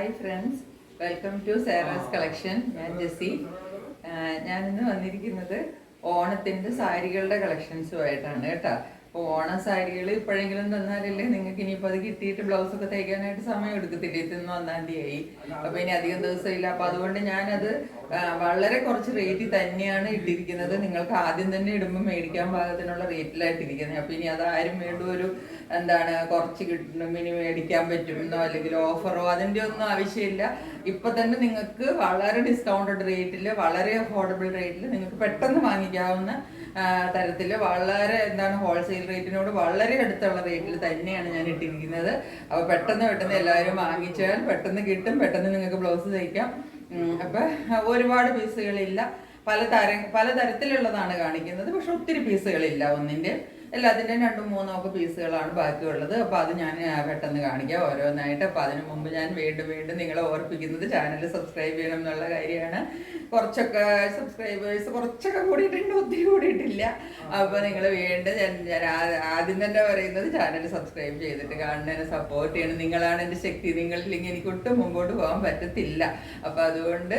Hi friends, welcome to Sara's collection. ഞാൻ ജെസ്സി. ഞാനിന്ന് വന്നിരിക്കുന്നത് ഓണത്തിൻ്റെ സാരികളുടെ കളക്ഷൻസുമായിട്ടാണ് കേട്ടോ. അപ്പോൾ ഓണം സാരികൾ ഇപ്പോഴെങ്കിലും തന്നാലല്ലേ നിങ്ങൾക്ക് ഇനിയിപ്പോൾ അത് കിട്ടിയിട്ട് ബ്ലൗസൊക്കെ തയ്ക്കാനായിട്ട് സമയം എടുക്കത്തില്ല. ഇന്ന് 1-ാം തീയതി അപ്പോൾ ഇനി അധികം ദിവസമില്ല. അപ്പോൾ അതുകൊണ്ട് ഞാനത് വളരെ കുറച്ച് റേറ്റിൽ തന്നെയാണ് ഇട്ടിരിക്കുന്നത്. നിങ്ങൾക്ക് ആദ്യം തന്നെ ഇടുമ്പോൾ മേടിക്കാൻ പാകത്തിനുള്ള റേറ്റിലായിട്ടിരിക്കുന്നത്. അപ്പോൾ ഇനി അത് ആരും വീണ്ടും ഒരു കുറച്ച് കിട്ടണം ഇനി മേടിക്കാൻ പറ്റുമെന്നോ അല്ലെങ്കിൽ ഓഫറോ അതിൻ്റെ ഒന്നും ആവശ്യമില്ല. ഇപ്പം തന്നെ നിങ്ങൾക്ക് വളരെ ഡിസ്കൗണ്ടഡ് റേറ്റിൽ, വളരെ അഫോർഡബിൾ റേറ്റിൽ നിങ്ങൾക്ക് പെട്ടെന്ന് വാങ്ങിക്കാവുന്ന തരത്തിൽ വളരെ ഹോൾസെയിൽ റേറ്റിനോട് വളരെ അടുത്തുള്ള റേറ്റിൽ തന്നെയാണ് ഞാൻ ഇട്ടിരിക്കുന്നത്. അപ്പോൾ പെട്ടെന്ന് എല്ലാവരും വാങ്ങിച്ചാൽ പെട്ടെന്ന് കിട്ടും, പെട്ടെന്ന് നിങ്ങൾക്ക് ബ്ലൗസ് തയ്ക്കാം. അപ്പം ഒരുപാട് പീസുകളില്ല, പലതരത്തിലുള്ളതാണ് കാണിക്കുന്നത്. പക്ഷെ ഒത്തിരി പീസുകളില്ല. ഒന്നിൻ്റെ എല്ലാത്തിൻ്റെയും 2-3 ഒക്കെ പീസുകളാണ് ബാക്കിയുള്ളത്. അപ്പോൾ അത് ഞാൻ പെട്ടെന്ന് കാണിക്കാം ഓരോന്നായിട്ട്. അപ്പോൾ അതിനു മുമ്പ് ഞാൻ വീണ്ടും നിങ്ങളെ ഓർപ്പിക്കുന്നത് ചാനൽ സബ്സ്ക്രൈബ് ചെയ്യണം എന്നുള്ള കാര്യമാണ്. കുറച്ചൊക്കെ സബ്സ്ക്രൈബേഴ്സ് കുറച്ചൊക്കെ കൂടിയിട്ടുണ്ട്, ഒത്തിരി കൂടിയിട്ടില്ല. അപ്പോൾ നിങ്ങൾ ഞാൻ ആദ്യം തന്നെ പറയുന്നത് ചാനൽ സബ്സ്ക്രൈബ് ചെയ്തിട്ട് കാണുന്നതിനെ സപ്പോർട്ട് ചെയ്യണം. നിങ്ങളാണ് എൻ്റെ ശക്തി. നിങ്ങളില്ലെങ്കിൽ എനിക്ക് ഒട്ടും മുമ്പോട്ട് പോകാൻ പറ്റത്തില്ല. അപ്പോൾ അതുകൊണ്ട്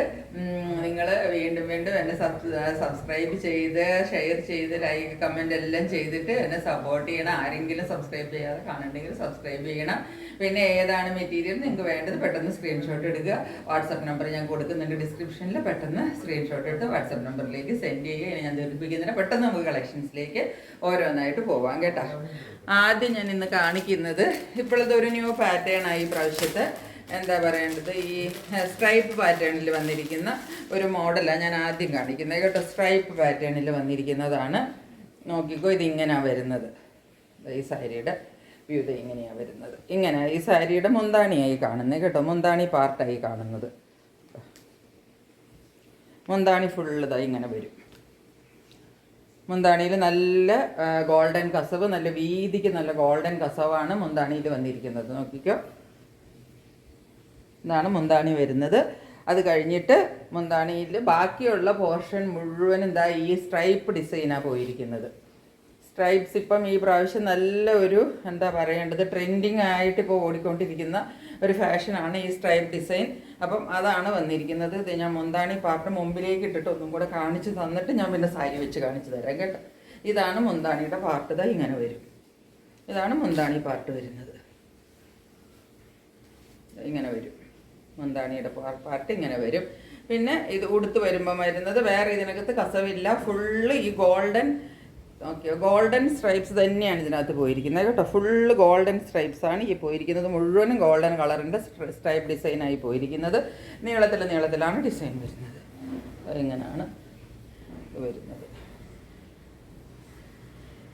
നിങ്ങൾ വീണ്ടും എന്നെ സബ്സ്ക്രൈബ് ചെയ്ത് ഷെയർ ചെയ്ത് ലൈക്ക് കമൻ്റ് എല്ലാം ചെയ്തിട്ട് എന്നെ സപ്പോർട്ട് ചെയ്യണം. ആരെങ്കിലും സബ്സ്ക്രൈബ് ചെയ്യാതെ കാണുന്നുണ്ടെങ്കിൽ സബ്സ്ക്രൈബ് ചെയ്യണം. പിന്നെ ഏതാണ് മെറ്റീരിയൽ നിങ്ങൾക്ക് വേണ്ടത് പെട്ടെന്ന് സ്ക്രീൻഷോട്ട് എടുക്കുക. വാട്സപ്പ് നമ്പർ ഞാൻ കൊടുക്കുന്നുണ്ട് ഡിസ്ക്രിപ്ഷനിൽ. പെട്ടെന്ന് സ്ക്രീൻഷോട്ട് എടുത്ത് വാട്സപ്പ് നമ്പറിലേക്ക് സെൻഡ് ചെയ്യുക. ഞാൻ ദീർഘിപ്പിക്കുന്നതിന് പെട്ടെന്ന് നമുക്ക് കളക്ഷൻസിലേക്ക് ഓരോന്നായിട്ട് പോവാം കേട്ടോ. ആദ്യം ഞാൻ ഇന്ന് കാണിക്കുന്നത് ഇപ്പോഴത്തെ ഒരു ന്യൂ പാറ്റേൺ ആയി പ്രാവശ്യത്തെ ഈ സ്ട്രൈപ്പ് പാറ്റേണിൽ വന്നിരിക്കുന്ന ഒരു മോഡലാണ് ഞാൻ ആദ്യം കാണിക്കുന്നത് കേട്ടോ. സ്ട്രൈപ്പ് പാറ്റേണിൽ വന്നിരിക്കുന്നതാണ്. നോക്കിക്കോ, ഇതിങ്ങനെയാണ് വരുന്നത്. ഈ സാരിയുടെ വ്യൂ ഇങ്ങനെയാണ് വരുന്നത്. ഇങ്ങനെ ഈ സാരിയുടെ മുന്താണിയായി കാണുന്നത് കേട്ടോ. മുന്താണി പാർട്ടായി കാണുന്നത്. മുന്താണി ഫുള്ള് ഇങ്ങനെ വരും. മുന്താണിയിൽ നല്ല ഗോൾഡൻ കസവ്, നല്ല വീതിക്ക് നല്ല ഗോൾഡൻ കസവാണ് മുന്താണിയിൽ വന്നിരിക്കുന്നത്. നോക്കിക്കോ, ഇതാണ് മുന്താണി വരുന്നത്. അത് കഴിഞ്ഞിട്ട് മുന്താണിയിൽ ബാക്കിയുള്ള പോർഷൻ മുഴുവൻ ഈ സ്ട്രൈപ്പ് ഡിസൈനാണ് പോയിരിക്കുന്നത്. സ്ട്രൈപ്സ് ഇപ്പം ഈ പ്രാവശ്യം നല്ല ഒരു ട്രെൻഡിങ് ആയിട്ട് ഇപ്പോൾ ഓടിക്കൊണ്ടിരിക്കുന്ന ഒരു ഫാഷനാണ് ഈ സ്ട്രൈപ്പ് ഡിസൈൻ. അപ്പം അതാണ് വന്നിരിക്കുന്നത്. ഇത് ഞാൻ മുന്താണി പാർട്ട് മുമ്പിലേക്ക് ഇട്ടിട്ട് ഒന്നും കൂടെ കാണിച്ച് തന്നിട്ട് ഞാൻ പിന്നെ സാരി വെച്ച് കാണിച്ചു തരാം കേട്ടോ. ഇതാണ് മുന്താണിയുടെ പാർട്ട്. ഇങ്ങനെ വരും. ഇതാണ് മുന്താണി പാർട്ട് വരുന്നത്. ഇങ്ങനെ വരും. മുന്താണിയുടെ പാർട്ട് ഇങ്ങനെ വരും. പിന്നെ ഇത് ഉടുത്ത് വരുമ്പം വരുന്നത് വേറെ ഇതിനകത്ത് കസവില്ല. ഫുള്ള് ഈ ഗോൾഡൻ സ്ട്രൈപ്സ് തന്നെയാണ് ഇതിനകത്ത് പോയിരിക്കുന്നത് കേട്ടോ. ഫുള്ള് ഗോൾഡൻ സ്ട്രൈപ്സ് ആണ് ഈ പോയിരിക്കുന്നത്. മുഴുവനും ഗോൾഡൻ കളറിൻ്റെ സ്ട്രൈപ്പ് ഡിസൈനായി പോയിരിക്കുന്നത്. നീളത്തിലാണ് ഡിസൈൻ വരുന്നത്. ഇങ്ങനെയാണ് വരുന്നത്.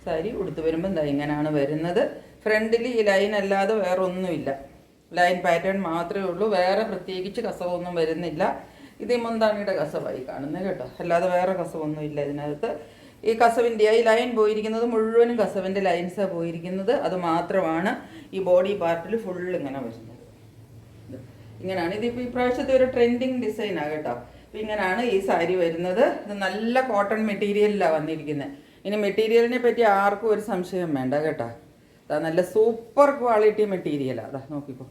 സാരി ഉടുത്ത് വരുമ്പം ഇങ്ങനെയാണ് വരുന്നത്. ഫ്രണ്ടിൽ ഈ ലൈൻ അല്ലാതെ വേറെ ഒന്നുമില്ല. ലൈൻ പാറ്റേൺ മാത്രമേ ഉള്ളൂ. വേറെ പ്രത്യേകിച്ച് കസവൊന്നും വരുന്നില്ല. ഇത് മുന്താണിയുടെ കസവായി കാണുന്നത് കേട്ടോ. അല്ലാതെ വേറെ കസവൊന്നുമില്ല ഇതിനകത്ത്. ഈ കസവിൻ്റെ ഈ ലൈൻ പോയിരിക്കുന്നത് മുഴുവനും കസവിൻ്റെ ലൈൻസാണ് പോയിരിക്കുന്നത്. അത് മാത്രമാണ് ഈ ബോഡി പാർട്ടിൽ ഫുള്ള് ഇങ്ങനെ വരുന്നത്. ഇങ്ങനെയാണ് ഇതിപ്പോൾ ഈ പ്രാവശ്യത്തെ ഒരു ട്രെൻഡിങ് ഡിസൈനാണ് കേട്ടോ. അപ്പോൾ ഇങ്ങനെയാണ് ഈ സാരി വരുന്നത്. ഇത് നല്ല കോട്ടൺ മെറ്റീരിയലിലാണ് വന്നിരിക്കുന്നത്. ഇനി മെറ്റീരിയലിനെ പറ്റി ആർക്കും ഒരു സംശയം വേണ്ട കേട്ടോ. നല്ല സൂപ്പർ ക്വാളിറ്റി മെറ്റീരിയലാണ്. നോക്കിക്കോ,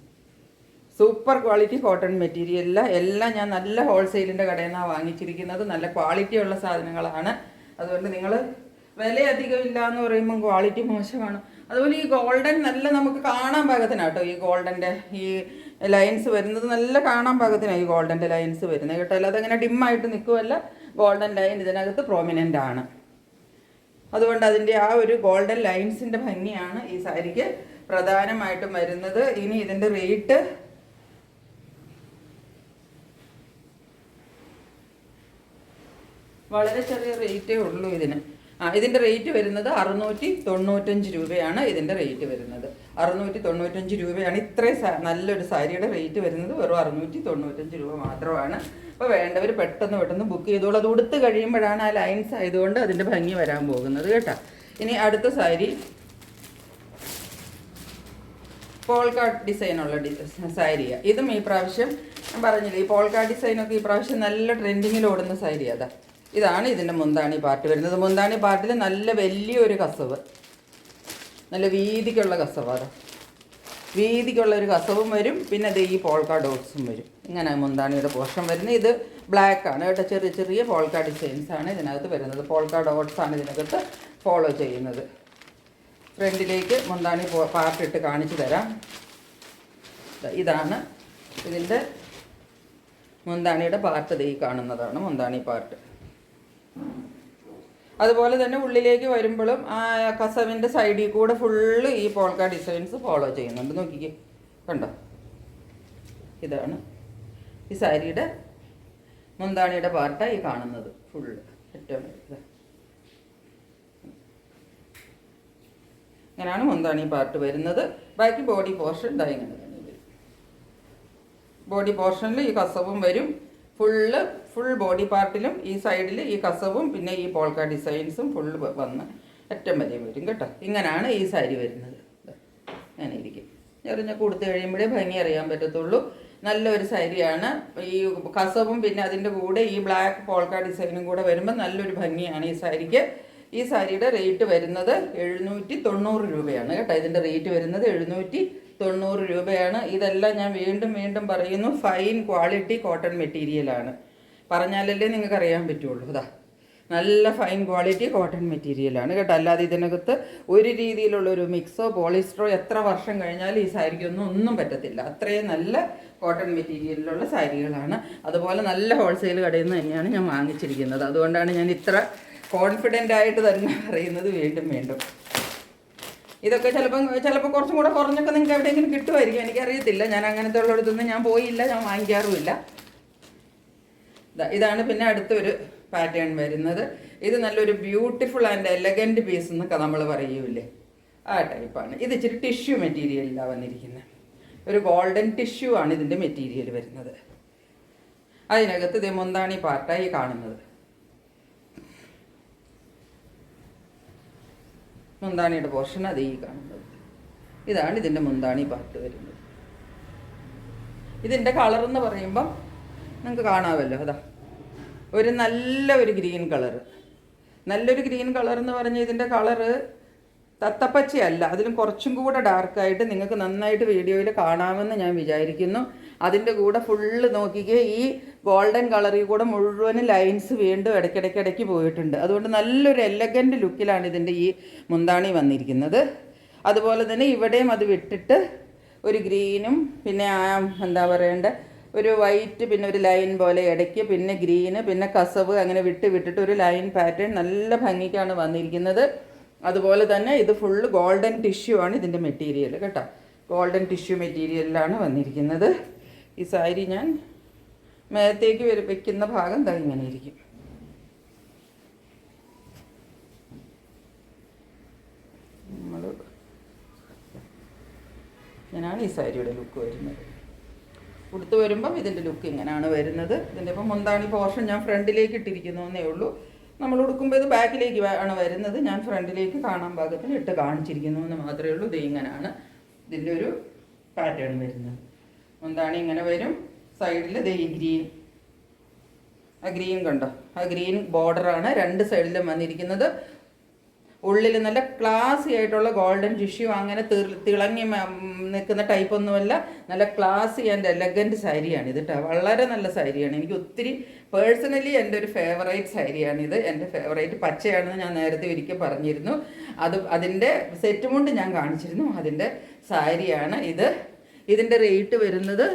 സൂപ്പർ ക്വാളിറ്റി കോട്ടൺ മെറ്റീരിയലില്ല. എല്ലാം ഞാൻ നല്ല ഹോൾസെയിലിൻ്റെ കടയിൽ നിന്നാണ് വാങ്ങിച്ചിരിക്കുന്നത്. നല്ല ക്വാളിറ്റിയുള്ള സാധനങ്ങളാണ്. അതുകൊണ്ട് നിങ്ങൾ വില അധികം ഇല്ല എന്ന് പറയുമ്പോൾ ക്വാളിറ്റി മോശമാണ്. അതുപോലെ ഈ ഗോൾഡൻ നല്ല നമുക്ക് കാണാൻ പാകത്തിനാട്ടോ. ഈ ഗോൾഡൻ്റെ ഈ ലൈൻസ് വരുന്നത് നല്ല കാണാൻ പാകത്തിനാണ് ഈ ഗോൾഡൻ്റെ ലൈൻസ് വരുന്നത് കേട്ടോ. അല്ലാതെ അങ്ങനെ ഡിമ്മായിട്ട് നിൽക്കുമല്ല. ഗോൾഡൻ ലൈൻ ഇതിനകത്ത് പ്രോമിനൻ്റ് ആണ്. അതുകൊണ്ട് അതിൻ്റെ ആ ഒരു ഗോൾഡൻ ലൈൻസിൻ്റെ ഭംഗിയാണ് ഈ സാരിക്ക് പ്രധാനമായിട്ടും വരുന്നത്. ഇനി ഇതിൻ്റെ റേറ്റ് വളരെ ചെറിയ റേറ്റേ ഉള്ളൂ ഇതിന്. ഇതിൻ്റെ റേറ്റ് വരുന്നത് 695 രൂപയാണ്. ഇതിൻ്റെ റേറ്റ് വരുന്നത് 695 രൂപയാണ്. ഇത്രയും നല്ലൊരു സാരിയുടെ റേറ്റ് വരുന്നത് വെറും 695 രൂപ മാത്രമാണ്. അപ്പോൾ വേണ്ടവർ പെട്ടെന്ന് ബുക്ക് ചെയ്തോളൂ. അത് ഉടുത്ത് കഴിയുമ്പോഴാണ് ആ ലൈൻസ് ആയതുകൊണ്ട് അതിൻ്റെ ഭംഗി വരാൻ പോകുന്നത് കേട്ടോ. ഇനി അടുത്ത സാരി പോൾക്കാട്ട് ഡിസൈനുള്ള സാരിയാണ്. ഇതും ഈ പ്രാവശ്യം ഞാൻ പറഞ്ഞില്ലേ, ഈ പോൾക്കാട്ട് ഡിസൈനൊക്കെ ഈ പ്രാവശ്യം നല്ല ട്രെൻഡിങ്ങിൽ ഓടുന്ന സാരി. ഇതാണ് ഇതിൻ്റെ മുന്താണി പാർട്ട് വരുന്നത്. മുന്താണി പാർട്ടിൽ നല്ല വലിയൊരു കസവ്, നല്ല വീതിക്കുള്ള കസവ്. വീതിക്കുള്ള ഒരു കസവും വരും. പിന്നെ ഇത് ഈ പോൾക്ക ഡോട്ട്സും വരും. ഇങ്ങനെ മുന്താണിയുടെ പോർഷൻ വരുന്നത്. ഇത് ബ്ലാക്ക് ആണ് കേട്ടോ. ചെറിയ ചെറിയ പോൾക്ക ഡിസൈൻസ് ആണ് ഇതിനകത്ത് വരുന്നത്. പോൾക്ക ഡോട്ട്സ് ആണ് ഇതിനകത്ത് ഫോളോ ചെയ്യുന്നത്. ഫ്രണ്ടിലേക്ക് മുന്താണി പാർട്ട് ഇട്ട് കാണിച്ചു തരാം. ഇതാണ് ഇതിൻ്റെ മുന്താണിയുടെ പാർട്ട്. ഈ കാണുന്നതാണ് മുന്താണി പാർട്ട്. അതുപോലെ തന്നെ ഉള്ളിലേക്ക് വരുമ്പോഴും ആ കസവിൻ്റെ സൈഡിൽ കൂടെ ഫുള്ള് ഈ പോൾക്ക ഡിസൈൻസ് ഫോളോ ചെയ്യുന്നുണ്ട്. നോക്കിക്കേ, കണ്ടോ? ഇതാണ് ഈ സാരിയുടെ മുന്താണിയുടെ പാർട്ടാണ് ഈ കാണുന്നത് ഫുള്ള്. ഏറ്റവും ഇങ്ങനെയാണ് മുന്താണി പാർട്ട് വരുന്നത്. ബാക്കി ബോഡി പോർഷൻ ഇതാ ഇങ്ങനെ തന്നെ വരും. ബോഡി പോർഷനിൽ ഈ കസവും വരും. ഫുൾ ബോഡി പാർട്ടിലും ഈ സൈഡിൽ ഈ കസവും പിന്നെ ഈ പോൾക്ക ഡിസൈൻസും ഫുള്ള് വന്ന് അറ്റം വരെ വരും കേട്ടോ. ഇങ്ങനെയാണ് ഈ സാരി വരുന്നത്. അങ്ങനെ ഇരിക്കും. ഞാൻ കൊടുത്തു കഴിയുമ്പോഴേ ഭംഗി അറിയാൻ പറ്റത്തുള്ളൂ. നല്ലൊരു സാരിയാണ്. ഈ കസവും പിന്നെ അതിൻ്റെ കൂടെ ഈ ബ്ലാക്ക് പോൾക്ക ഡിസൈനും കൂടെ വരുമ്പോൾ നല്ലൊരു ഭംഗിയാണ് ഈ സാരിക്ക്. ഈ സാരിയുടെ റേറ്റ് വരുന്നത് 790 രൂപയാണ് കേട്ടോ. ഇതിൻ്റെ റേറ്റ് വരുന്നത് 790 രൂപയാണ്. ഇതെല്ലാം ഞാൻ വീണ്ടും പറയുന്നു, ഫൈൻ ക്വാളിറ്റി കോട്ടൺ മെറ്റീരിയലാണ്. പറഞ്ഞാലല്ലേ നിങ്ങൾക്ക് അറിയാൻ പറ്റുള്ളൂ. ഇതാ നല്ല ഫൈൻ ക്വാളിറ്റി കോട്ടൺ മെറ്റീരിയലാണ് കേട്ടോ. അല്ലാതെ ഇതിനകത്ത് ഒരു രീതിയിലുള്ളൊരു മിക്സോ പോളിസ്റ്ററോ എത്ര വർഷം കഴിഞ്ഞാലും ഈ സാരിക്കൊന്നും ഒന്നും പറ്റത്തില്ല. അത്രയും നല്ല കോട്ടൺ മെറ്റീരിയലിലുള്ള സാരികളാണ്. അതുപോലെ നല്ല ഹോൾസെയിൽ കടയിൽ നിന്ന് തന്നെയാണ് ഞാൻ വാങ്ങിച്ചിരിക്കുന്നത്. അതുകൊണ്ടാണ് ഞാൻ ഇത്ര കോൺഫിഡൻ്റ് ആയിട്ട് തന്നെ പറയുന്നത് വീണ്ടും. ഇതൊക്കെ ചിലപ്പോൾ കുറച്ചും കൂടെ കുറഞ്ഞൊക്കെ നിങ്ങൾക്ക് എവിടെയെങ്കിലും കിട്ടുമായിരിക്കും, എനിക്കറിയത്തില്ല. ഞാൻ അങ്ങനത്തെ ഉള്ളിടത്തൊന്നും ഞാൻ പോയില്ല, ഞാൻ വാങ്ങിക്കാറുമില്ല. ഇതാണ് പിന്നെ അടുത്തൊരു പാറ്റേൺ വരുന്നത്. ഇത് നല്ലൊരു ബ്യൂട്ടിഫുൾ ആൻഡ് എലഗൻറ്റ് പീസ് എന്നൊക്കെ നമ്മൾ പറയൂലേ, ആ ടൈപ്പാണ്. ഇത് ഇച്ചിരി ടിഷ്യൂ മെറ്റീരിയലിലാണ് വന്നിരിക്കുന്നത്. ഒരു ഗോൾഡൻ ടിഷ്യൂ ആണ് ഇതിൻ്റെ മെറ്റീരിയൽ വരുന്നത്. അതിനകത്ത് ഇത് മുന്താണി പാർട്ടായി കാണുന്നത്. മുന്താണിയുടെ പോർഷൻ അത് ഈ കാണുന്നത്. ഇതാണ് ഇതിൻ്റെ മുന്താണി പാർട്ട് വരുന്നത്. ഇതിൻ്റെ കളറെന്ന് പറയുമ്പം നിങ്ങൾക്ക് കാണാമല്ലോ. അതാ ഒരു നല്ലൊരു ഗ്രീൻ കളറ്. നല്ലൊരു ഗ്രീൻ കളർ എന്ന് പറഞ്ഞാൽ ഇതിൻ്റെ കളറ് തത്തപ്പച്ചയല്ല, അതിലും കുറച്ചും കൂടെ ഡാർക്കായിട്ട് നിങ്ങൾക്ക് നന്നായിട്ട് വീഡിയോയിൽ കാണാമെന്ന് ഞാൻ വിചാരിക്കുന്നു. അതിൻ്റെ കൂടെ ഫുള്ള് നോക്കിക്കേ, ഈ ഗോൾഡൻ കളറിൽ കൂടെ മുഴുവനും ലൈൻസ് വീണ്ടും ഇടയ്ക്കിടയ്ക്ക് പോയിട്ടുണ്ട്. അതുകൊണ്ട് നല്ലൊരു എലഗൻറ്റ് ലുക്കിലാണ് ഇതിൻ്റെ ഈ മുന്താണി വന്നിരിക്കുന്നത്. അതുപോലെ തന്നെ ഇവിടെയും അത് വിട്ടിട്ട് ഒരു ഗ്രീനും പിന്നെ എന്താ പറയേണ്ട ഒരു വൈറ്റ് പിന്നെ ഒരു ലൈൻ പോലെ ഇടയ്ക്ക് പിന്നെ ഗ്രീന് പിന്നെ കസവ് അങ്ങനെ വിട്ടിട്ട് ഒരു ലൈൻ പാറ്റേൺ നല്ല ഭംഗിക്കാണ് വന്നിരിക്കുന്നത്. അതുപോലെ തന്നെ ഇത് ഫുള്ള് ഗോൾഡൻ ടിഷ്യൂ ആണ് ഇതിൻ്റെ മെറ്റീരിയൽ കേട്ടോ. ഗോൾഡൻ ടിഷ്യൂ മെറ്റീരിയലിലാണ് വന്നിരിക്കുന്നത്. ഈ സാരി ഞാൻ മേത്തേക്ക് വെക്കുന്ന ഭാഗം ദാ ഇങ്ങനെ ഇരിക്കും. ഇങ്ങനെയാണ് ഈ സാരിയുടെ ലുക്ക് വരുന്നത്. ഉടുത്ത് വരുമ്പം ഇതിൻ്റെ ലുക്ക് ഇങ്ങനെയാണ് വരുന്നത്. ഇതിൻ്റെ ഇപ്പം മുന്താണി പോർഷൻ ഞാൻ ഫ്രണ്ടിലേക്ക് ഇട്ടിരിക്കുന്നേ ഉള്ളൂ. നമ്മൾ ഉടുക്കുമ്പോൾ ഇത് ബാക്കിലേക്ക് ആണ് വരുന്നത്. ഞാൻ ഫ്രണ്ടിലേക്ക് കാണാൻ പാകത്തിന് ഇട്ട് കാണിച്ചിരിക്കുന്നു എന്ന് മാത്രമേ ഉള്ളൂ. ഇത് ഇങ്ങനെയാണ് ഇതിൻ്റെ ഒരു പാറ്റേൺ വരുന്നത്. മുന്താണി ഇങ്ങനെ വരും. സൈഡിൽ ദേ ഈ ഗ്രീൻ, ആ ഗ്രീൻ കണ്ടോ, ആ ഗ്രീൻ ബോർഡറാണ് രണ്ട് സൈഡിലും വന്നിരിക്കുന്നത്. ഉള്ളിൽ നല്ല ക്ലാസി ആയിട്ടുള്ള ഗോൾഡൻ ടിഷ്യൂ, അങ്ങനെ തിളങ്ങി നിൽക്കുന്ന ടൈപ്പൊന്നുമല്ല. നല്ല ക്ലാസി ആൻഡ് എലഗൻറ്റ് സാരിയാണ് ഇത് കേട്ടോ. വളരെ നല്ല സാരിയാണ്. എനിക്ക് ഒത്തിരി പേഴ്സണലി എൻ്റെ ഒരു ഫേവറേറ്റ് സാരിയാണിത്. എൻ്റെ ഫേവറേറ്റ് പച്ചയാണെന്ന് ഞാൻ നേരത്തെ ഒരിക്കൽ പറഞ്ഞിരുന്നു. അതിൻ്റെ സെറ്റ് മുണ്ട് ഞാൻ കാണിച്ചിരുന്നു. അതിൻ്റെ സാരിയാണ് ഇത്. ഇതിൻ്റെ റേറ്റ് വരുന്നത്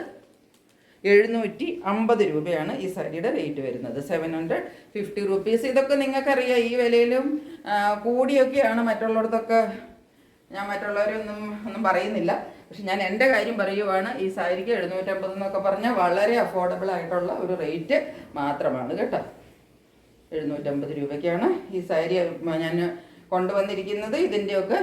750 രൂപയാണ് ഈ സാരിയുടെ റേറ്റ് വരുന്നത്. 750 റുപ്പീസ്. ഇതൊക്കെ നിങ്ങൾക്കറിയാം, ഈ വിലയിലും കൂടിയൊക്കെയാണ് മറ്റുള്ളിടത്തൊക്കെ. ഞാൻ മറ്റുള്ളവരൊന്നും പറയുന്നില്ല, പക്ഷെ ഞാൻ എൻ്റെ കാര്യം പറയുവാണ്. ഈ സാരിക്ക് 750 എന്നൊക്കെ പറഞ്ഞാൽ വളരെ അഫോർഡബിൾ ആയിട്ടുള്ള ഒരു റേറ്റ് മാത്രമാണ് കേട്ടോ. 750 രൂപയ്ക്കാണ് ഈ സാരി ഞാൻ കൊണ്ടുവന്നിരിക്കുന്നത്. ഇതിൻ്റെയൊക്കെ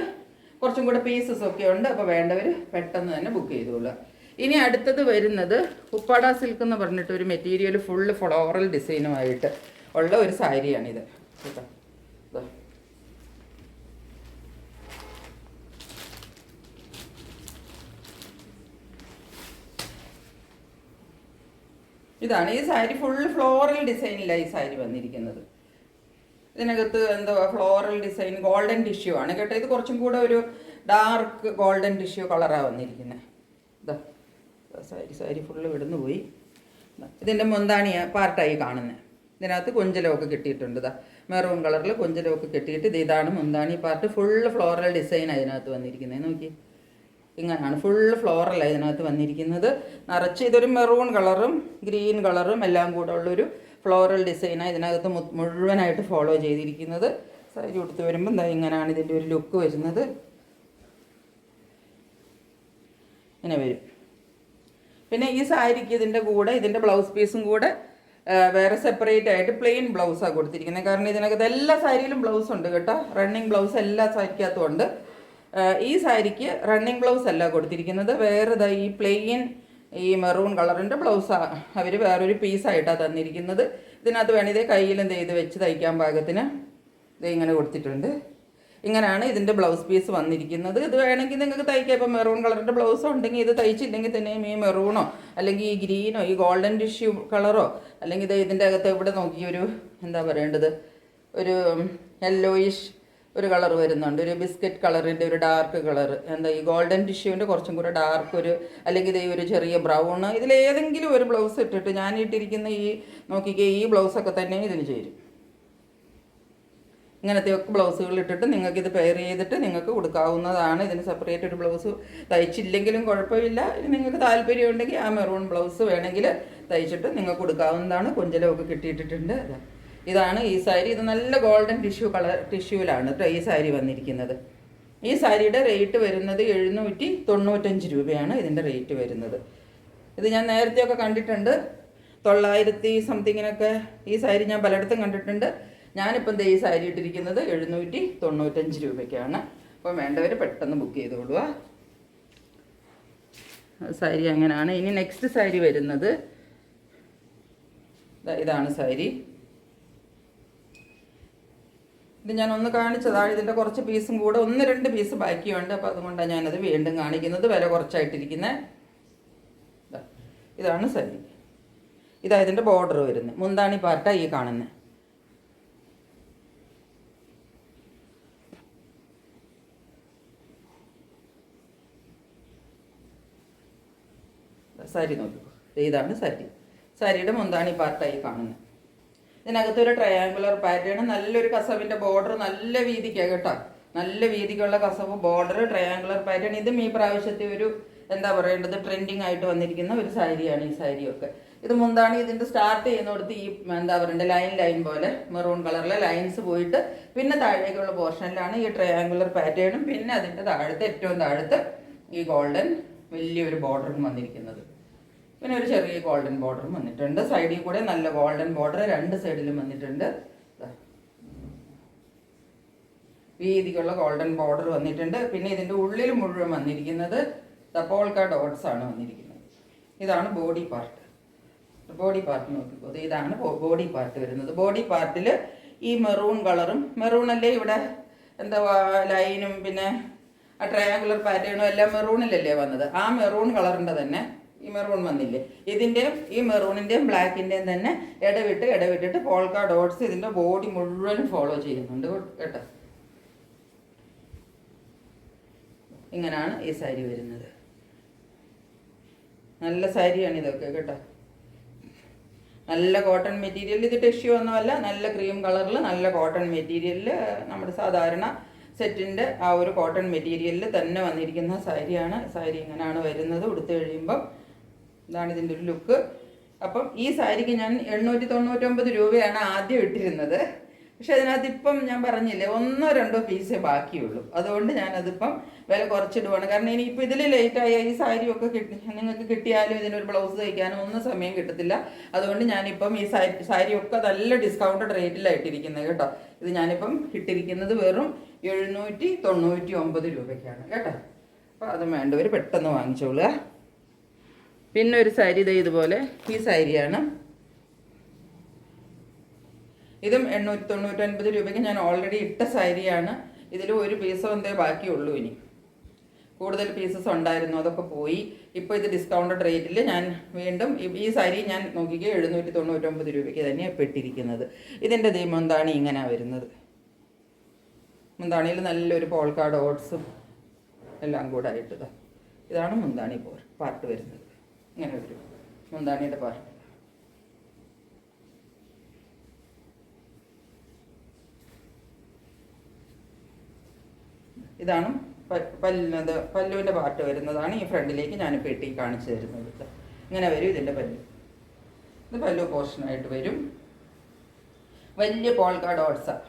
കുറച്ചും കൂടെ പീസസ് ഒക്കെ ഉണ്ട്. അപ്പോൾ വേണ്ടവർ പെട്ടെന്ന് തന്നെ ബുക്ക് ചെയ്തോളുക. ഇനി അടുത്തത് വരുന്നത് ഉപ്പാട സിൽക്ക് എന്ന് പറഞ്ഞിട്ട് ഒരു മെറ്റീരിയൽ ഫുള്ള് ഫ്ലോറൽ ഡിസൈനുമായിട്ട് ഉള്ള ഒരു സാരിയാണിത് കേട്ടോ. ഇതാണ് ഈ സാരി. ഫുൾ ഫ്ലോറൽ ഡിസൈനിലാണ് ഈ സാരി വന്നിരിക്കുന്നത്. ഇതിനകത്ത് എന്തോ ഫ്ലോറൽ ഡിസൈൻ ഗോൾഡൻ ടിഷ്യൂ ആണ് കേട്ടോ. ഇത് കുറച്ചും കൂടെ ഒരു ഡാർക്ക് ഗോൾഡൻ ടിഷ്യൂ കളറാണ് വന്നിരിക്കുന്നത്. ഇതാ സാരി ഫുള്ള് വിടുന്നു പോയി. ഇതിൻ്റെ മുന്താണി പാർട്ടായി കാണുന്നത്. ഇതിനകത്ത് കൊഞ്ചലമൊക്കെ കിട്ടിയിട്ടുണ്ട്. ഇതാ മെറൂൺ കളറിൽ കൊഞ്ചലമൊക്കെ കിട്ടിയിട്ട് ഇതാണ് മുന്താണി പാർട്ട്. ഫുള്ള് ഫ്ലോറൽ ഡിസൈൻ അതിനകത്ത് വന്നിരിക്കുന്നത്. നോക്കി, ഇങ്ങനെയാണ് ഫുള്ള് ഫ്ലോറലാണ് ഇതിനകത്ത് വന്നിരിക്കുന്നത്. നിറച്ച് ഇതൊരു മെറൂൺ കളറും ഗ്രീൻ കളറും എല്ലാം കൂടെ ഉള്ളൊരു ഫ്ലോറൽ ഡിസൈനാണ് ഇതിനകത്ത് മുഴുവനായിട്ട് ഫോളോ ചെയ്തിരിക്കുന്നത്. സാരി ഉടുത്ത് വരുമ്പോൾ എന്താ ഇങ്ങനെയാണ് ഇതിൻ്റെ ഒരു ലുക്ക് വരുന്നത്. ഇങ്ങനെ വരും. പിന്നെ ഈ സാരിക്ക് ഇതിൻ്റെ കൂടെ ഇതിൻ്റെ ബ്ലൗസ് പീസും കൂടെ വേറെ സെപ്പറേറ്റ് ആയിട്ട് പ്ലെയിൻ ബ്ലൗസാണ് കൊടുത്തിരിക്കുന്നത്. കാരണം ഇതിനകത്ത് എല്ലാ സാരിയിലും ബ്ലൗസ് ഉണ്ട് കേട്ടോ. റണ്ണിങ് ബ്ലൗസ് എല്ലാ സാരിക്കകത്തും ഉണ്ട്. ഈ സാരിക്ക് റണ്ണിങ് ബ്ലൗസ് അല്ല കൊടുത്തിരിക്കുന്നത്. വേറെ ഈ പ്ലെയിൻ ഈ മെറൂൺ കളറിൻ്റെ ബ്ലൗസാണ് അവർ വേറൊരു പീസായിട്ടാണ് തന്നിരിക്കുന്നത്. ഇതിനകത്ത് വേണം ഇതേ കയ്യിലും ഇത് വെച്ച് തയ്ക്കാൻ പാകത്തിന് ഇത് ഇങ്ങനെ കൊടുത്തിട്ടുണ്ട്. ഇങ്ങനെയാണ് ഇതിൻ്റെ ബ്ലൗസ് പീസ് വന്നിരിക്കുന്നത്. ഇത് വേണമെങ്കിൽ നിങ്ങൾക്ക് തയ്ക്കാം. ഇപ്പോൾ മെറൂൺ കളറിൻ്റെ ബ്ലൗസോ ഉണ്ടെങ്കിൽ ഇത് തയ്ച്ചില്ലെങ്കിൽ തന്നെയും ഈ മെറൂണോ അല്ലെങ്കിൽ ഈ ഗ്രീനോ ഈ ഗോൾഡൻ ടിഷ്യൂ കളറോ അല്ലെങ്കിൽ ഇത് ഇതിൻ്റെ അകത്ത് ഇവിടെ നോക്കി ഒരു എന്താ പറയേണ്ടത് ഒരു യെല്ലോയിഷ് ഒരു കളർ വരുന്നുണ്ട്. ഒരു ബിസ്ക്കറ്റ് കളറിൻ്റെ ഒരു ഡാർക്ക് കളർ. എന്താ ഈ ഗോൾഡൻ ടിഷ്യൂവിൻ്റെ കുറച്ചും കൂടെ ഡാർക്ക് ഒരു അല്ലെങ്കിൽ ഇത് ഒരു ചെറിയ ബ്രൗണ്. ഇതിലേതെങ്കിലും ഒരു ബ്ലൗസ് ഇട്ടിട്ട് ഞാൻ ഇട്ടിരിക്കുന്ന ഈ നോക്കിക്കേ ഈ ബ്ലൗസൊക്കെ തന്നെ ഇതിന് ചേരും. ഇങ്ങനത്തെ ഒക്കെ ബ്ലൗസുകൾ ഇട്ടിട്ട് നിങ്ങൾക്ക് ഇത് പെയർ ചെയ്തിട്ട് നിങ്ങൾക്ക് കൊടുക്കാവുന്നതാണ്. ഇതിന് സെപ്പറേറ്റ് ഒരു ബ്ലൗസ് തയ്ച്ചില്ലെങ്കിലും കുഴപ്പമില്ല. നിങ്ങൾക്ക് താല്പര്യമുണ്ടെങ്കിൽ ആ മെറൂൺ ബ്ലൗസ് വേണമെങ്കിൽ തയ്ച്ചിട്ട് നിങ്ങൾക്ക് കൊടുക്കാവുന്നതാണ്. കൊഞ്ചലമൊക്കെ കിട്ടിയിട്ടിട്ടുണ്ട്. ഇതാണ് ഈ സാരി. ഇത് നല്ല ഗോൾഡൻ ടിഷ്യൂവിലാണ് ഈ സാരി വന്നിരിക്കുന്നത്. ഈ സാരിയുടെ റേറ്റ് വരുന്നത് 795 രൂപയാണ് ഇതിൻ്റെ റേറ്റ് വരുന്നത്. ഇത് ഞാൻ നേരത്തെയൊക്കെ കണ്ടിട്ടുണ്ട് 900 സംതിങ്ങിനൊക്കെ ഈ സാരി ഞാൻ പലയിടത്തും കണ്ടിട്ടുണ്ട്. ഞാനിപ്പം ഈ സാരി ഇട്ടിരിക്കുന്നത് 795 രൂപയ്ക്കാണ്. അപ്പം വേണ്ടവർ പെട്ടെന്ന് ബുക്ക് ചെയ്തോളുക. സാരി അങ്ങനെയാണ്. ഇനി നെക്സ്റ്റ് സാരി വരുന്നത് ഇതാണ് സാരി. ഇത് ഞാൻ ഒന്ന് കാണിച്ചതാണ്. ഇതിൻ്റെ കുറച്ച് പീസും കൂടെ 1-2 പീസ് ബാക്കിയുണ്ട്. അപ്പോൾ അതുകൊണ്ടാണ് ഞാനത് വീണ്ടും കാണിക്കുന്നത്. വില കുറച്ചായിട്ടിരിക്കുന്നത്. ഇതാണ് സാരി. ഇതാ ഇതിൻ്റെ ബോർഡർ വരുന്നത്. മുന്താണി പാർട്ടാണ് ഈ കാണുന്നത്. സാരി നോക്കിക്കോ. ഇതാണ് സാരി. സാരിയുടെ മുന്താണി പാർട്ടായി കാണുന്നത്. ഇതിനകത്തൊരു ട്രയാങ്കുലർ പാറ്റേൺ, നല്ലൊരു കസവിൻ്റെ ബോർഡർ, നല്ല വീതിക്കാണ് കേട്ടോ. നല്ല വീതിക്കുള്ള കസവ് ബോർഡർ, ട്രയാങ്കുലർ പാറ്റേൺ. ഇതും ഈ പ്രാവശ്യത്തെ ഒരു എന്താ പറയേണ്ടത് ട്രെൻഡിങ് ആയിട്ട് വന്നിരിക്കുന്ന ഒരു സാരിയാണ് ഈ സാരിയൊക്കെ. ഇത് മുന്താണി ഇതിൻ്റെ സ്റ്റാർട്ട് ചെയ്യുന്നിടത്ത് ഈ എന്താ പറയേണ്ടത് ലൈൻ പോലെ മെറൂൺ കളറിലെ ലൈൻസ് പോയിട്ട് പിന്നെ താഴേക്കുള്ള പോർഷനിലാണ് ഈ ട്രയാങ്കുലർ പാറ്റേണും പിന്നെ അതിൻ്റെ ഏറ്റവും താഴത്ത് ഈ ഗോൾഡൻ വലിയൊരു ബോർഡറും വന്നിരിക്കുന്നത്. പിന്നെ ഒരു ചെറിയ ഗോൾഡൻ ബോർഡറും വന്നിട്ടുണ്ട്. സൈഡിൽ കൂടെ നല്ല ഗോൾഡൻ ബോർഡർ 2 സൈഡിലും വന്നിട്ടുണ്ട്. വീതിക്കുള്ള ഗോൾഡൻ ബോർഡർ വന്നിട്ടുണ്ട്. പിന്നെ ഇതിൻ്റെ ഉള്ളിൽ മുഴുവൻ വന്നിരിക്കുന്നത് പോൾക്ക ഡോട്ട്സ് ആണ് വന്നിരിക്കുന്നത്. ഇതാണ് ബോഡി പാർട്ട്. ബോഡി പാർട്ട് നോക്കിക്കോ. ഇതാണ് ബോഡി പാർട്ട് വരുന്നത്. ബോഡി പാർട്ടിൽ ഈ മെറൂൺ കളറും മെറൂണല്ലേ ഇവിടെ എന്താ ലൈനും പിന്നെ ആ ട്രയാങ്കുലർ പാറ്റേണും എല്ലാം മെറൂണിലല്ലേ വന്നത്. ആ മെറൂൺ കളറിൻ്റെ തന്നെ ഈ മെറൂൺ വന്നില്ലേ, ഇതിൻ്റെയും ഈ മെറൂണിൻ്റെയും ബ്ലാക്കിൻ്റെയും തന്നെ ഇടവിട്ടിട്ട് പോൾക്ക ഡോട്ട്സ് ഇതിൻ്റെ ബോഡി മുഴുവനും ഫോളോ ചെയ്യുന്നുണ്ട് കേട്ടോ. ഇങ്ങനെയാണ് ഈ സാരി വരുന്നത്. നല്ല സാരിയാണ് ഇതൊക്കെ കേട്ടോ. നല്ല കോട്ടൺ മെറ്റീരിയൽ. ഇത് ടിഷ്യൂ ഒന്നുമല്ല, നല്ല ക്രീം കളറിൽ നല്ല കോട്ടൺ മെറ്റീരിയലിൽ നമ്മുടെ സാധാരണ സെറ്റിൻ്റെ ആ ഒരു കോട്ടൺ മെറ്റീരിയലിൽ തന്നെ വന്നിരിക്കുന്ന സാരിയാണ്. സാരി ഇങ്ങനെയാണ് വരുന്നത്. ഉടുത്ത് കഴിയുമ്പം ഇതാണ് ഇതിൻ്റെ ഒരു ലുക്ക്. അപ്പം ഈ സാരിക്ക് ഞാൻ 899 രൂപയാണ് ആദ്യം ഇട്ടിരുന്നത്. പക്ഷെ അതിനകത്ത് ഇപ്പം ഞാൻ പറഞ്ഞില്ലേ 1-2 പീസേ ബാക്കിയുള്ളൂ. അതുകൊണ്ട് ഞാനതിപ്പം വില കുറച്ചിടുവാണ്. കാരണം ഇനിയിപ്പോൾ ഇതിൽ ലേറ്റായ ഈ സാരിയൊക്കെ നിങ്ങൾക്ക് കിട്ടിയാലും ഇതിനൊരു ബ്ലൗസ് തയ്ക്കാനും ഒന്നും സമയം കിട്ടത്തില്ല. അതുകൊണ്ട് ഞാനിപ്പം ഈ സാരിയൊക്കെ നല്ല ഡിസ്കൗണ്ടഡ് റേറ്റിലായിട്ടിരിക്കുന്നത് കേട്ടോ. ഇത് ഞാനിപ്പം ഇട്ടിരിക്കുന്നത് വെറും 799 രൂപയ്ക്കാണ് കേട്ടോ. അപ്പോൾ അത് വേണ്ടവർ പെട്ടെന്ന് വാങ്ങിച്ചോളുക. പിന്നെ ഒരു സാരി ഇതുപോലെ ഈ സാരിയാണ്. ഇതും 899 രൂപയ്ക്ക് ഞാൻ ഓൾറെഡി ഇട്ട സാരിയാണ്. ഇതിൽ ഒരു പീസോ എന്തേ ബാക്കിയുള്ളൂ. ഇനി കൂടുതൽ പീസസ് ഉണ്ടായിരുന്നു, അതൊക്കെ പോയി. ഇപ്പോൾ ഇത് ഡിസ്കൗണ്ടഡ് റേറ്റിൽ ഞാൻ വീണ്ടും ഈ സാരി ഞാൻ നോക്കിക്കേ 799 രൂപയ്ക്ക് തന്നെയാണ് ഇപ്പോൾ ഇട്ടിരിക്കുന്നത്. ഇതിൻ്റെ മുന്താണി ഇങ്ങനെ വരുന്നത്. മുന്താണിയിൽ നല്ലൊരു പോൾക്ക ഡോട്ട്സും എല്ലാം കൂടെ ആയിട്ട് ഇതാണ് മുന്താണി പാർട്ട് വരുന്നത്. ഇങ്ങനെ വരും മുന്താണിയുടെ പാർട്ട്. ഇതാണ് പല്ലുവിൻ്റെ പാർട്ട് വരുന്നതാണ്. ഈ ഫ്രണ്ടിലേക്ക് ഞാനിപ്പോൾ ഇട്ടി കാണിച്ചു തരുന്നത്. ഇങ്ങനെ വരും ഇതിൻ്റെ പല്ല്. ഇത് പല്ലു പോർഷനായിട്ട് വരും. വലിയ പോൾക്ക ഡോട്ട്സാണ്.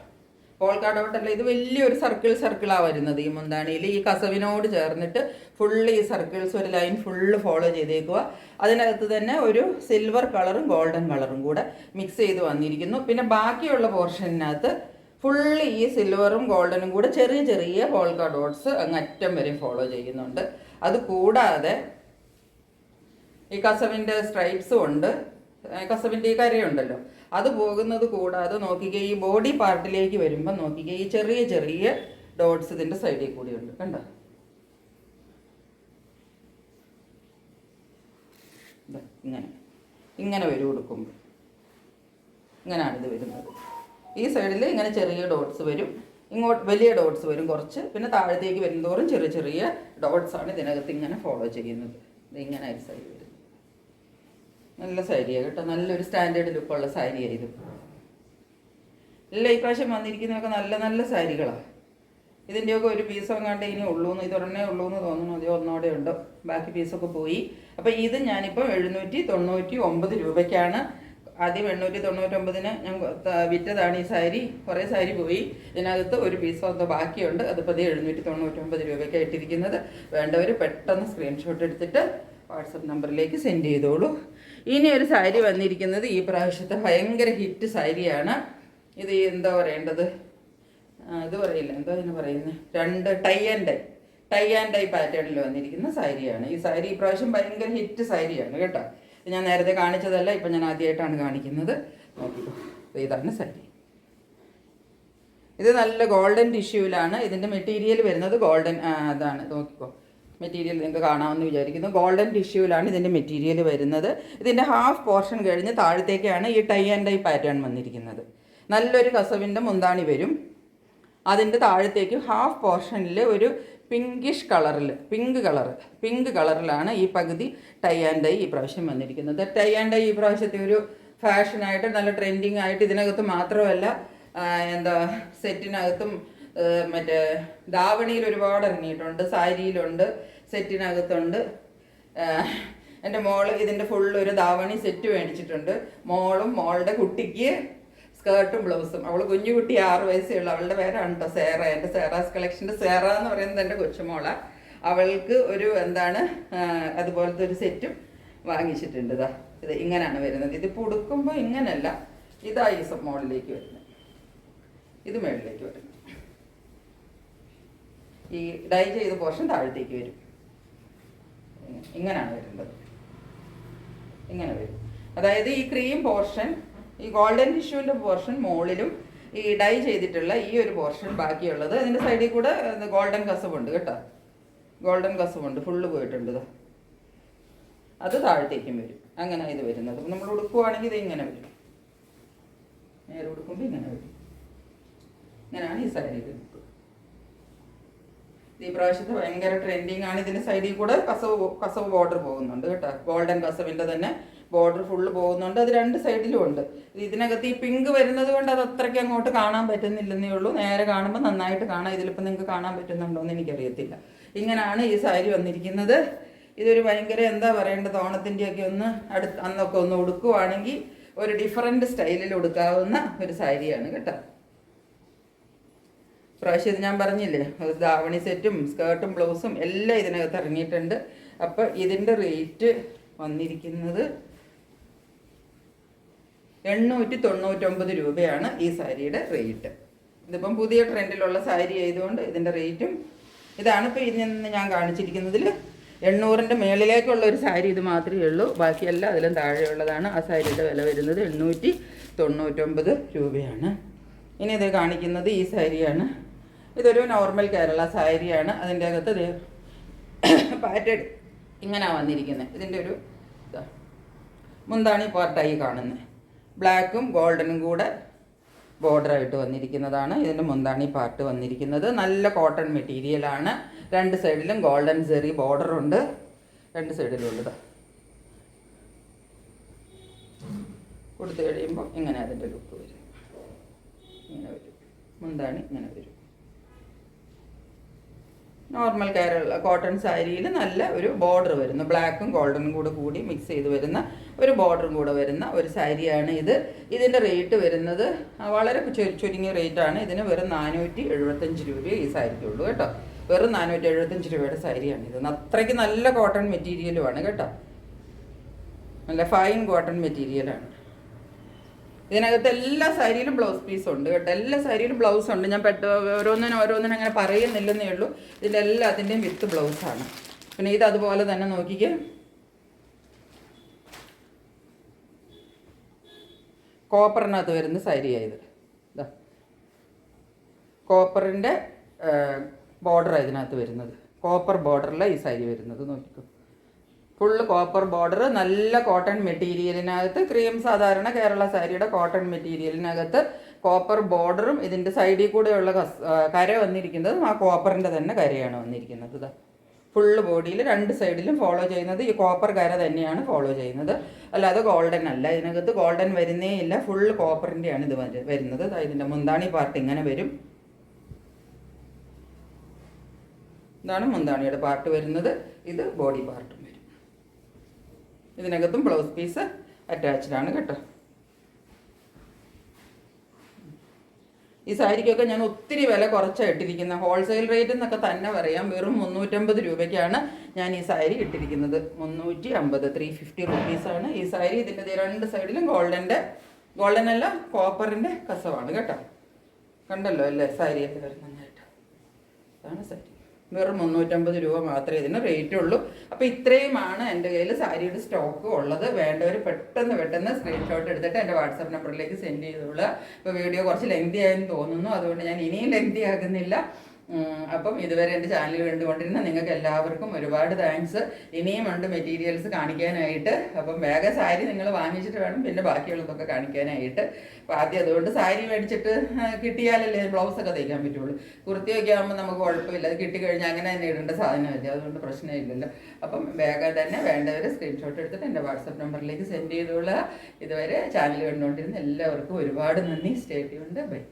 പോൾക്ക ഡോട്ടല്ല, ഇത് വലിയൊരു സർക്കിളാണ് വരുന്നത് ഈ മുന്താണിയിൽ. ഈ കസവിനോട് ചേർന്നിട്ട് ഫുള്ള് ഈ സർക്കിൾസ് ഒരു ലൈൻ ഫുള്ള് ഫോളോ ചെയ്തേക്കുക. അതിനകത്ത് തന്നെ ഒരു സിൽവർ കളറും ഗോൾഡൻ കളറും കൂടെ മിക്സ് ചെയ്ത് വന്നിരിക്കുന്നു. പിന്നെ ബാക്കിയുള്ള പോർഷനകത്ത് ഫുള്ള് ഈ സിൽവറും ഗോൾഡനും കൂടെ ചെറിയ ചെറിയ പോൾക്ക ഡോട്ട്സ് അങ്ങറ്റം വരെ ഫോളോ ചെയ്യുന്നുണ്ട്. അത് കൂടാതെ ഈ കസവിൻ്റെ സ്ട്രൈപ്സും ഉണ്ട്. കസവിൻ്റെ ഈ കരയുണ്ടല്ലോ, അത് പോകുന്നത് കൂടാതെ നോക്കിക്കേ, ഈ ബോഡി പാർട്ടിലേക്ക് വരുമ്പോൾ നോക്കിക്കേ, ഈ ചെറിയ ചെറിയ ഡോട്ട്സ് ഇതിൻ്റെ സൈഡിൽ കൂടി ഉണ്ട്. കണ്ടോ? ഇങ്ങനെ വരും ഉടുക്കുമ്പോൾ. ഇങ്ങനെയാണിത് വരുന്നത്. ഈ സൈഡിൽ ഇങ്ങനെ ചെറിയ ഡോട്ട്സ് വരും, ഇങ്ങോട്ട് വലിയ ഡോട്ട്സ് വരും കുറച്ച്. പിന്നെ താഴത്തേക്ക് വരുന്നതോറും ചെറിയ ചെറിയ ഡോട്ട്സാണ് ഇതിനകത്ത് ഇങ്ങനെ ഫോളോ ചെയ്യുന്നത്. ഇതിങ്ങനെ ഒരു സൈഡ് വരും. നല്ല സാരിയാണ് കേട്ടോ, നല്ലൊരു സ്റ്റാൻഡേർഡ് ലുക്കുള്ള സാരിയാണ് ഇത്. എല്ലാം ഈ പ്രാവശ്യം വന്നിരിക്കുന്നതൊക്കെ നല്ല നല്ല സാരികളാണ്. ഇതിൻ്റെയൊക്കെ ഒരു പീസ് എങ്ങാണ്ട് ഇനി ഉള്ളൂന്ന്, ഇതൊരെണ്ണേ ഉള്ളൂന്ന് തോന്നുന്നു. അതേ ഒന്നോടെ ഉണ്ട്, ബാക്കി പീസൊക്കെ പോയി. അപ്പോൾ ഇത് ഞാനിപ്പോൾ 799 രൂപയ്ക്കാണ്. ആദ്യം 899 ഞാൻ വിറ്റതാണ് ഈ സാരി. കുറേ സാരി പോയി, ഇതിനകത്ത് ഒരു പീസ് എന്തോ ബാക്കിയുണ്ട്. അതിപ്പോൾ 799 രൂപയ്ക്കാണ് ഇട്ടിരിക്കുന്നത്. വേണ്ടവർ പെട്ടെന്ന് സ്ക്രീൻഷോട്ട് എടുത്തിട്ട് വാട്സപ്പ് നമ്പറിലേക്ക് സെൻഡ് ചെയ്തോളൂ. ഇനി ഒരു സാരി വന്നിരിക്കുന്നത് ഈ പ്രാവശ്യത്തെ ഭയങ്കര ഹിറ്റ് സാരിയാണ്. ഇത് എന്താ പറയേണ്ടത്, ഇത് പറയില്ല, എന്താ ഇതിന് പറയുന്നത്, 2 ടൈ ആൻഡ് ഡൈ പാറ്റേണിൽ വന്നിരിക്കുന്ന സാരിയാണ്. ഈ സാരി ഈ പ്രാവശ്യം ഭയങ്കര ഹിറ്റ് സാരിയാണ് കേട്ടോ. ഇത് ഞാൻ നേരത്തെ കാണിച്ചതല്ല, ഇപ്പം ഞാൻ ആദ്യമായിട്ടാണ് കാണിക്കുന്നത്. നോക്കിക്കോ, ഇതാണ് സാരി. ഇത് നല്ല ഗോൾഡൻ ടിഷ്യൂവിലാണ് ഇതിൻ്റെ മെറ്റീരിയൽ വരുന്നത്. ഗോൾഡൻ അതാണ്, നോക്കിക്കോ, മെറ്റീരിയൽ നിങ്ങൾക്ക് കാണാമെന്ന് വിചാരിക്കുന്നു. ഗോൾഡൻ ടിഷ്യൂവിലാണ് ഇതിൻ്റെ മെറ്റീരിയൽ വരുന്നത്. ഇതിൻ്റെ ഹാഫ് പോർഷൻ കഴിഞ്ഞ് താഴത്തേക്കാണ് ഈ ടൈ ആൻഡ് ഡൈ പാറ്റേൺ വന്നിരിക്കുന്നത്. നല്ലൊരു കസവിൻ്റെ മുന്താണി വരും. അതിൻ്റെ താഴത്തേക്ക് ഹാഫ് പോർഷനിൽ ഒരു പിങ്ക് കളറിലാണ് ഈ പകുതി ടൈ ആൻഡ് ഡൈ ഈ പ്രാവശ്യം വന്നിരിക്കുന്നത്. ടൈ ആൻഡ് ഡൈ ഈ പ്രാവശ്യത്തെ ഒരു ഫാഷനായിട്ട് നല്ല ട്രെൻഡിങ് ആയിട്ട് ഇതിനകത്ത് മാത്രമല്ല, എന്താ സെറ്റിനകത്തും മറ്റേ ധാവണിയിൽ ഒരുപാട് ഇറങ്ങിയിട്ടുണ്ട്, സാരിയിലുണ്ട്, സെറ്റിനകത്തുണ്ട്. എൻ്റെ മോള് ഇതിൻ്റെ ഫുള്ള് ഒരു ധാവണി സെറ്റ് മേടിച്ചിട്ടുണ്ട്. മോളും മോളുടെ കുട്ടിക്ക് സ്കേർട്ടും ബ്ലൗസും. അവൾ കുഞ്ഞുകുട്ടി 6 വയസ്സേ ഉള്ളൂ. അവളുടെ പേരാണ് കേട്ടോ സേറ. എൻ്റെ സേറാസ് കളക്ഷൻ്റെ സേറ എന്ന് പറയുന്നത് എൻ്റെ കൊച്ചുമോളാണ്. അവൾക്ക് ഒരു എന്താണ് അതുപോലത്തെ ഒരു സെറ്റും വാങ്ങിച്ചിട്ടുണ്ട്. ഇതാ ഇത് ഇങ്ങനെയാണ് വരുന്നത്. ഇതിപ്പോൾ ഉടുക്കുമ്പോൾ ഇങ്ങനെയല്ല, ഇതാ ഈ മോളിലേക്ക് വരുന്നത്, ഇത് മേളിലേക്ക് വരുന്നത്. ഈ ഡൈ ചെയ്ത പോർഷൻ താഴത്തേക്ക് വരും. ഇങ്ങനെയാണ് വരുന്നത്, ഇങ്ങനെ വരും. അതായത് ഈ ക്രീം പോർഷൻ, ഈ ഗോൾഡൻ ടിഷ്യൂവിൻ്റെ പോർഷൻ മുകളിലും ഈ ഡൈ ചെയ്തിട്ടുള്ള ഈ ഒരു പോർഷൻ ബാക്കിയുള്ളത്. അതിൻ്റെ സൈഡിൽ കൂടെ ഗോൾഡൻ കസവുണ്ട് കേട്ടോ, ഗോൾഡൻ കസവുണ്ട്, ഫുള്ള് പോയിട്ടുണ്ട്. അത് താഴത്തേക്കും വരും. അങ്ങനെ ഇത് വരുന്നത്. അപ്പം നമ്മൾ ഉടുക്കുവാണെങ്കിൽ ഇത് ഇങ്ങനെ വരും, നേരെ ഉടുക്കുമ്പോൾ ഇങ്ങനെ വരും. ഇങ്ങനെയാണ് ഈ സാരി ലുക്ക്. ഈ പ്രാവശ്യത്തെ ഭയങ്കര ട്രെൻഡിങ് ആണ്. ഇതിൻ്റെ സൈഡിൽ കൂടെ കസവ് ബോർഡർ പോകുന്നുണ്ട് കേട്ടോ. ഗോൾഡൻ കസവിൻ്റെ തന്നെ ബോർഡർ ഫുള്ള് പോകുന്നുണ്ട്. അത് 2 സൈഡിലും ഉണ്ട്. ഇതിനകത്ത് ഈ പിങ്ക് വരുന്നത് കൊണ്ട് അത് അത്രയ്ക്ക് അങ്ങോട്ട് കാണാൻ പറ്റുന്നില്ലെന്നേ ഉള്ളൂ. നേരെ കാണുമ്പോൾ നന്നായിട്ട് കാണാം. ഇതിലിപ്പോൾ നിങ്ങൾക്ക് കാണാൻ പറ്റുന്നുണ്ടോ എന്ന് എനിക്കറിയത്തില്ല. ഇങ്ങനെയാണ് ഈ സാരി വന്നിരിക്കുന്നത്. ഇതൊരു ഭയങ്കര എന്താ പറയേണ്ടത്, ഓണത്തിൻ്റെയൊക്കെ അന്നൊക്കെ ഒന്ന് ഉടുക്കുവാണെങ്കിൽ ഒരു ഡിഫറൻറ്റ് സ്റ്റൈലിൽ ഉടുക്കാവുന്ന ഒരു സാരിയാണ് കേട്ടോ. പ്രാവശ്യം ഇത് ഞാൻ പറഞ്ഞില്ലേ, ധാവണി സെറ്റും സ്കേർട്ടും ബ്ലൗസും എല്ലാം ഇതിനകത്ത് ഇറങ്ങിയിട്ടുണ്ട്. അപ്പോൾ ഇതിൻ്റെ റേറ്റ് വന്നിരിക്കുന്നത് 899 രൂപയാണ് ഈ സാരിയുടെ റേറ്റ്. ഇതിപ്പം പുതിയ ട്രെൻഡിലുള്ള സാരി ആയതുകൊണ്ട് ഇതിൻ്റെ റേറ്റും ഇതാണ്. ഇപ്പോൾ ഇതിൽ ഞാൻ കാണിച്ചിരിക്കുന്നതിൽ 800ൻ്റെ മേളിലേക്കുള്ള ഒരു സാരി ഇത് മാത്രമേ ഉള്ളൂ. ബാക്കിയെല്ലാം അതിലും താഴെയുള്ളതാണ്. ആ സാരിയുടെ വില വരുന്നത് 899 രൂപയാണ്. ഇനി ഇത് കാണിക്കുന്നത് ഈ സാരിയാണ്. ഇതൊരു നോർമൽ കേരള സാരിയാണ്. അതിൻ്റെ അകത്ത് പാറ്റേൺ ഇങ്ങനെയാണ് വന്നിരിക്കുന്നത്. ഇതിൻ്റെ ഒരു മുന്താണി പാർട്ടായി കാണുന്നത് ബ്ലാക്കും ഗോൾഡനും കൂടെ ബോർഡറായിട്ട് വന്നിരിക്കുന്നതാണ് ഇതിൻ്റെ മുന്താണി പാർട്ട് വന്നിരിക്കുന്നത്. നല്ല കോട്ടൺ മെറ്റീരിയലാണ്. രണ്ട് സൈഡിലും ഗോൾഡൻ സെറി ബോർഡറുണ്ട്, രണ്ട് സൈഡിലും ഉള്ളത്. കൊടുത്തു കഴിയുമ്പോൾ ഇങ്ങനെ അതിൻ്റെ ലുക്ക് വരും. ഇങ്ങനെ വരും, മുന്താണി ഇങ്ങനെ വരും. നോർമൽ കേരള കോട്ടൺ സാരിയിൽ നല്ല ഒരു ബോർഡർ വരുന്നു, ബ്ലാക്കും ഗോൾഡനും കൂടെ കൂടി മിക്സ് ചെയ്ത് വരുന്ന ഒരു ബോർഡറും കൂടെ വരുന്ന ഒരു സാരിയാണ് ഇത്. ഇതിൻ്റെ റേറ്റ് വരുന്നത് വളരെ ചുരുങ്ങിയ റേറ്റാണ്. ഇതിന് വെറും 475 രൂപയെ ഈ സാരിക്കുള്ളൂ കേട്ടോ. വെറും 475 രൂപയുടെ സാരിയാണിത്. അത്രയ്ക്ക് നല്ല കോട്ടൺ മെറ്റീരിയലുമാണ് കേട്ടോ, നല്ല ഫൈൻ കോട്ടൺ മെറ്റീരിയലാണ്. ഇതിനകത്ത് എല്ലാ സാരിയിലും ബ്ലൗസ് പീസ് ഉണ്ട് കേട്ടോ, എല്ലാ സാരിയിലും ബ്ലൗസ് ഉണ്ട്. ഞാൻ ഓരോന്നിനും അങ്ങനെ പറയുന്നില്ലെന്നേ ഉള്ളൂ. ഇതിൻ്റെ എല്ലാത്തിൻ്റെയും വിത്ത് ബ്ലൗസാണ്. പിന്നെ ഇത് അതുപോലെ തന്നെ നോക്കിക്കേ, കോപ്പറിനകത്ത് വരുന്ന സാരിയായത്. ഇതാ കോപ്പറിൻ്റെ ബോർഡറാണ് ഇതിനകത്ത് വരുന്നത്. കോപ്പർ ബോർഡറിലാണ് ഈ സാരി വരുന്നത്. നോക്കിക്കോ, ഫുള്ള് കോപ്പർ ബോർഡർ, നല്ല കോട്ടൺ മെറ്റീരിയലിനകത്ത്, ക്രീം സാധാരണ കേരള സാരിയുടെ കോട്ടൺ മെറ്റീരിയലിനകത്ത് കോപ്പർ ബോർഡറും ഇതിൻ്റെ സൈഡിൽ കൂടെയുള്ള കര വന്നിരിക്കുന്നതും ആ കോപ്പറിൻ്റെ തന്നെ കരയാണ് വന്നിരിക്കുന്നത്. ഇതാ ഫുള്ള് ബോഡിയിൽ രണ്ട് സൈഡിലും ഫോളോ ചെയ്യുന്നത് ഈ കോപ്പർ കര തന്നെയാണ് ഫോളോ ചെയ്യുന്നത്, അല്ലാതെ ഗോൾഡൻ അല്ല. ഇതിനകത്ത് ഗോൾഡൻ വരുന്നേ ഇല്ല, ഫുള്ള് കോപ്പറിൻ്റെയാണ് ഇത് വരുന്നത്. ഇതിൻ്റെ മുന്താണി പാർട്ട് ഇങ്ങനെ വരും. ഇതാണ് മുന്താണിയുടെ പാർട്ട് വരുന്നത്. ഇത് ബോഡി പാർട്ടും വരും. ഇതിനകത്തും ബ്ലൗസ് പീസ് അറ്റാച്ച്ഡ് ആണ് കേട്ടോ. ഈ സാരിക്കൊക്കെ ഞാൻ ഒത്തിരി വില കുറച്ചാണ് ഇട്ടിരിക്കുന്നത്. ഹോൾസെയിൽ റേറ്റ് എന്നൊക്കെ തന്നെ പറയാം. വെറും 350 രൂപയ്ക്കാണ് ഞാൻ ഈ സാരി ഇട്ടിരിക്കുന്നത്. 350, 350 റുപ്പീസാണ് ഈ സാരി. ഇതിൻ്റെ രണ്ട് സൈഡിലും ഗോൾഡൻ അല്ല കോപ്പറിൻ്റെ കസവാണ് കേട്ടോ. കണ്ടല്ലോ അല്ലേ സാരിയൊക്കെ വരുന്നതായിട്ട്. അതാണ് സാരി. വെറും 350 രൂപ മാത്രമേ ഇതിന് റേറ്റ് ഉള്ളൂ. അപ്പോൾ ഇത്രയുമാണ് എൻ്റെ കയ്യിൽ സാരിയുടെ സ്റ്റോക്ക് ഉള്ളത്. വേണ്ടവർ പെട്ടെന്ന് സ്ക്രീൻഷോട്ട് എടുത്തിട്ട് എൻ്റെ വാട്സാപ്പ് നമ്പറിലേക്ക് സെൻഡ് ചെയ്തോളുക. ഇപ്പോൾ വീഡിയോ കുറച്ച് ലെങ്തി ആയെന്ന് തോന്നുന്നു, അതുകൊണ്ട് ഞാൻ ഇനിയും ലെങ്തി ആകുന്നില്ല. അപ്പം ഇതുവരെ എൻ്റെ ചാനൽ കണ്ടുകൊണ്ടിരുന്ന നിങ്ങൾക്ക് എല്ലാവർക്കും ഒരുപാട് താങ്ക്സ്. ഇനിയും ഉണ്ട് മെറ്റീരിയൽസ് കാണിക്കാനായിട്ട്. അപ്പം വേഗം സാരി നിങ്ങൾ വാങ്ങിച്ചിട്ട് വേണം പിന്നെ ബാക്കിയുള്ളതൊക്കെ കാണിക്കാനായിട്ട്. അപ്പോൾ ആദ്യം അതുകൊണ്ട് സാരി മേടിച്ചിട്ട് കിട്ടിയാലല്ലേ ബ്ലൗസൊക്കെ തയ്ക്കാൻ പറ്റുള്ളൂ. കുർത്തിയൊക്കെ ആകുമ്പോൾ നമുക്ക് കുഴപ്പമില്ല, അത് കിട്ടിക്കഴിഞ്ഞാൽ അങ്ങനെ തന്നെ ഇടേണ്ട സാധനമല്ലേ, അതുകൊണ്ട് പ്രശ്നമില്ലല്ലോ. അപ്പം വേഗം തന്നെ വേണ്ടവർ സ്ക്രീൻഷോട്ട് എടുത്തിട്ട് എൻ്റെ വാട്സപ്പ് നമ്പറിലേക്ക് സെൻഡ് ചെയ്തോളുക. ഇതുവരെ ചാനൽ കണ്ടുകൊണ്ടിരുന്ന എല്ലാവർക്കും ഒരുപാട് നന്ദി. Stay tuned. ബൈ.